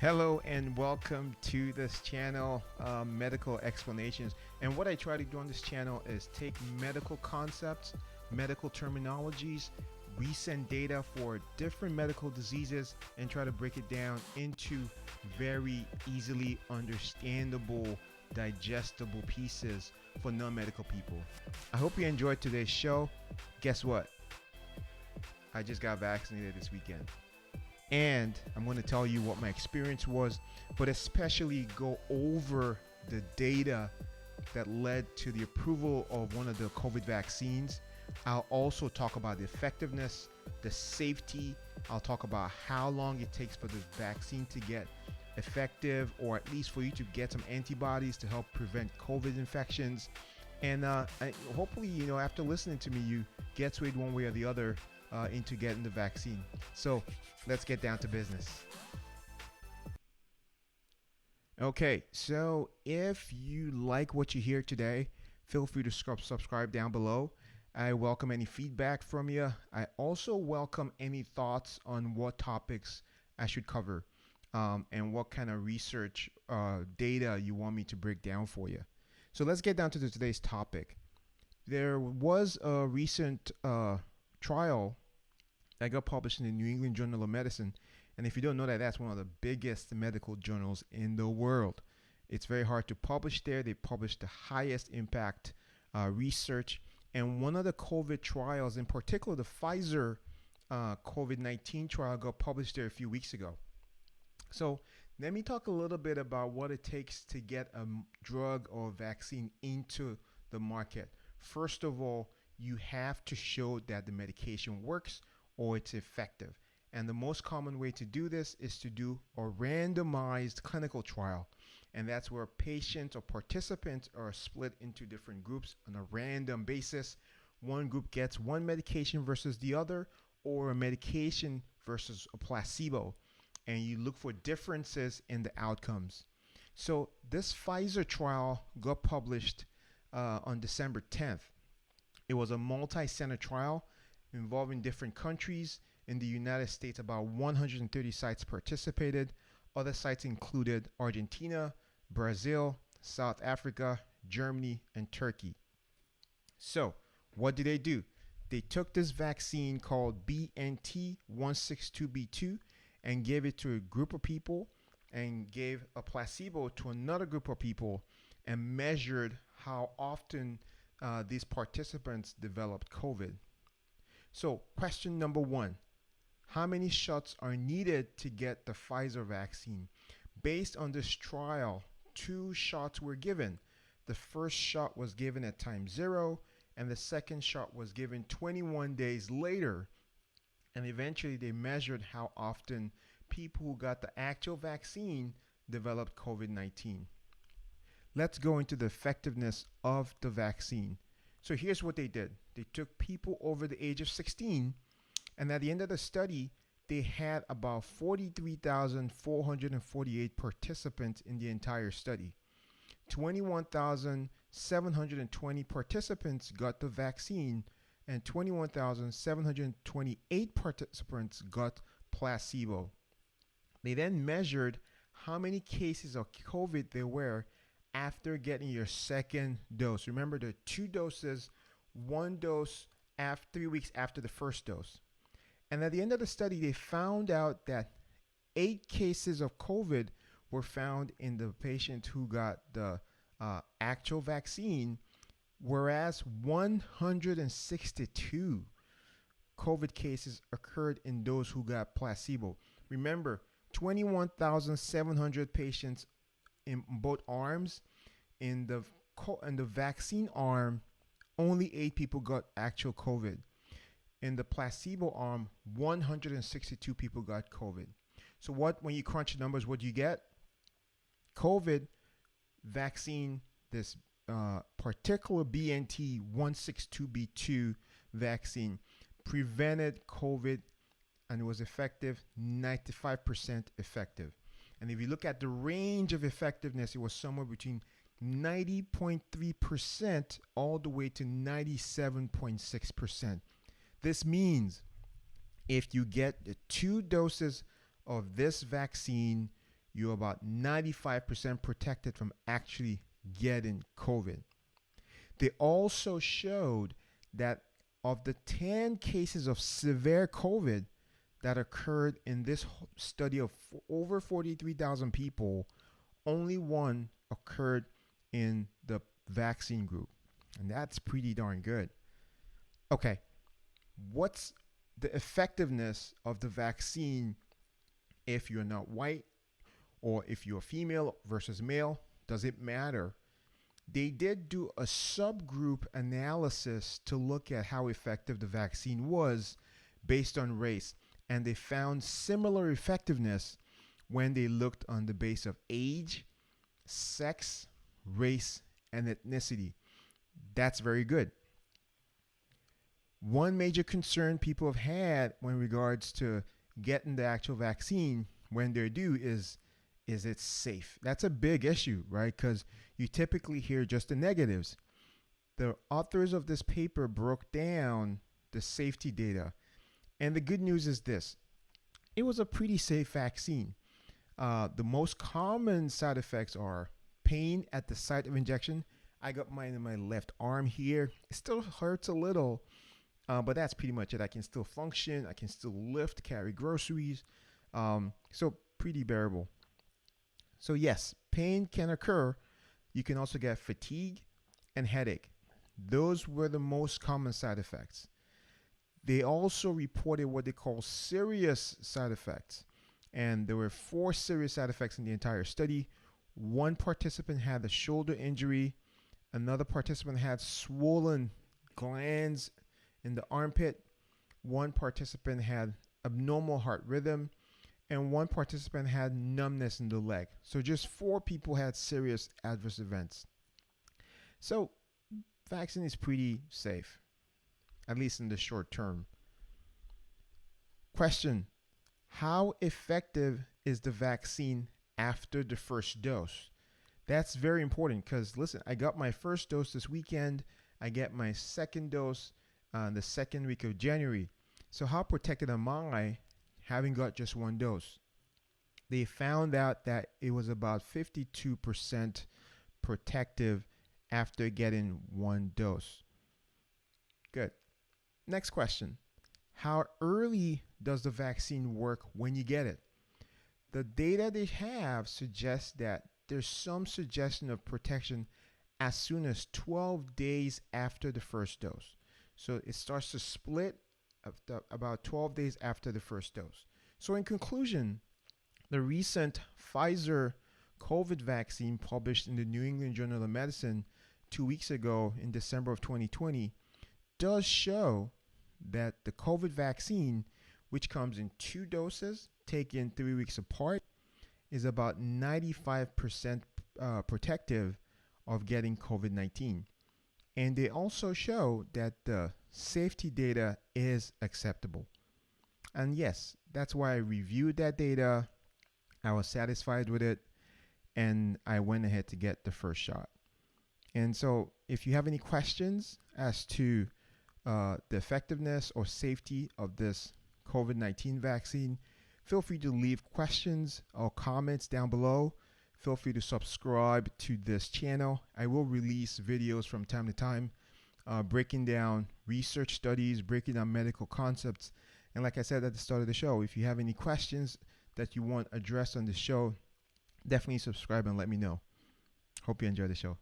Hello and welcome to this channel, Medical Explanations. And what I try to do on this channel is take medical concepts, medical terminologies, recent data for different medical diseases, and try to break it down into very easily understandable, digestible pieces for non-medical people. I hope you enjoyed today's show. Guess what? I just got vaccinated this weekend. And I'm going to tell you what my experience was, but especially go over the data that led to the approval of one of the COVID vaccines. I'll also talk about the effectiveness, the safety. I'll talk about how long it takes for the vaccine to get effective, or at least for you to get some antibodies to help prevent COVID infections. And hopefully, after listening to me, you get swayed one way or the other into getting the vaccine. So let's get down to business. Okay, so if you like what you hear today, feel free to subscribe down below. I welcome any feedback from you. I also welcome any thoughts on what topics I should cover and what kind of research data you want me to break down for you. So let's get down to today's topic. There was a recent trial that got published in the New England Journal of Medicine. And if you don't know that, that's one of the biggest medical journals in the world. It's very hard to publish there. They publish the highest impact research. And one of the COVID trials, in particular, the Pfizer Covid-19 trial, got published there a few weeks ago. So let me talk a little bit about what it takes to get a drug or vaccine into the market. First of all, you have to show that the medication works or it's effective. And the most common way to do this is to do a randomized clinical trial. And that's where patients or participants are split into different groups on a random basis. One group gets one medication versus the other, or a medication versus a placebo. And you look for differences in the outcomes. So this Pfizer trial got published on December 10th. It was a multi-center trial involving different countries. In the United States, about 130 sites participated. Other sites included Argentina, Brazil, South Africa, Germany, and Turkey. So what did they do? They took this vaccine called BNT162b2 and gave it to a group of people and gave a placebo to another group of people and measured how often these participants developed COVID. So question number one, how many shots are needed to get the Pfizer vaccine? Based on this trial, 2 shots were given. The first shot was given at time 0, and the second shot was given 21 days later. And eventually they measured how often people who got the actual vaccine developed COVID-19. Let's go into the effectiveness of the vaccine. So here's what they did. They took people over the age of 16, and at the end of the study, they had about 43,448 participants in the entire study. 21,720 participants got the vaccine, and 21,728 participants got placebo. They then measured how many cases of COVID there were after getting your second dose. Remember, the 2 doses, 1 dose 3 weeks after the first dose. And at the end of the study, they found out that 8 cases of COVID were found in the patient who got the actual vaccine, whereas 162 COVID cases occurred in those who got placebo. Remember, 21,700 patients in both arms. In the vaccine arm, only 8 people got actual COVID. In the placebo arm, 162 people got COVID. So when you crunch the numbers, what do you get? COVID vaccine, this particular BNT162b2 vaccine, prevented COVID, and it was effective, 95% effective. And if you look at the range of effectiveness, it was somewhere between 90.3% all the way to 97.6%. This means if you get the 2 doses of this vaccine, you're about 95% protected from actually getting COVID. They also showed that of the 10 cases of severe COVID that occurred in this study of over 43,000 people, only one occurred in the vaccine group. And that's pretty darn good. Okay, what's the effectiveness of the vaccine if you're not white or if you're female versus male? Does it matter? They did do a subgroup analysis to look at how effective the vaccine was based on race, and they found similar effectiveness when they looked on the base of age, sex, race, and ethnicity. That's very good. One major concern people have had when regards to getting the actual vaccine when they're due is it safe? That's a big issue, right? Because you typically hear just the negatives. The authors of this paper broke down the safety data. And the good news is this: it was a pretty safe vaccine. The most common side effects are pain at the site of injection. I got mine in my left arm here. It still hurts a little, but that's pretty much it. I can still function. I can still lift, carry groceries. So pretty bearable. So yes, pain can occur. You can also get fatigue and headache. Those were the most common side effects. They also reported what they call serious side effects. And there were 4 serious side effects in the entire study. One participant had a shoulder injury. Another participant had swollen glands in the armpit. One participant had abnormal heart rhythm. And one participant had numbness in the leg. So just 4 people had serious adverse events. So vaccine is pretty safe, at least in the short term. Question: how effective is the vaccine after the first dose? That's very important because, listen, I got my first dose this weekend. I get my second dose the second week of January. So how protected am I having got just one dose? They found out that it was about 52% protective after getting one dose. Good. Next question: how early does the vaccine work when you get it? The data they have suggests that there's some suggestion of protection as soon as 12 days after the first dose. So it starts to split about 12 days after the first dose. So in conclusion, the recent Pfizer COVID vaccine published in the New England Journal of Medicine 2 weeks ago in December of 2020 does show that the COVID vaccine, which comes in 2 doses taken 3 weeks apart, is about 95% protective of getting COVID-19. And they also show that the safety data is acceptable. And yes, that's why I reviewed that data. I was satisfied with it, and I went ahead to get the first shot. And so if you have any questions as to the effectiveness or safety of this COVID-19 vaccine, feel free to leave questions or comments down below. Feel free to subscribe to this channel. I will release videos from time to time, breaking down research studies, breaking down medical concepts. And like I said at the start of the show, if you have any questions that you want addressed on the show, definitely subscribe and let me know. Hope you enjoy the show.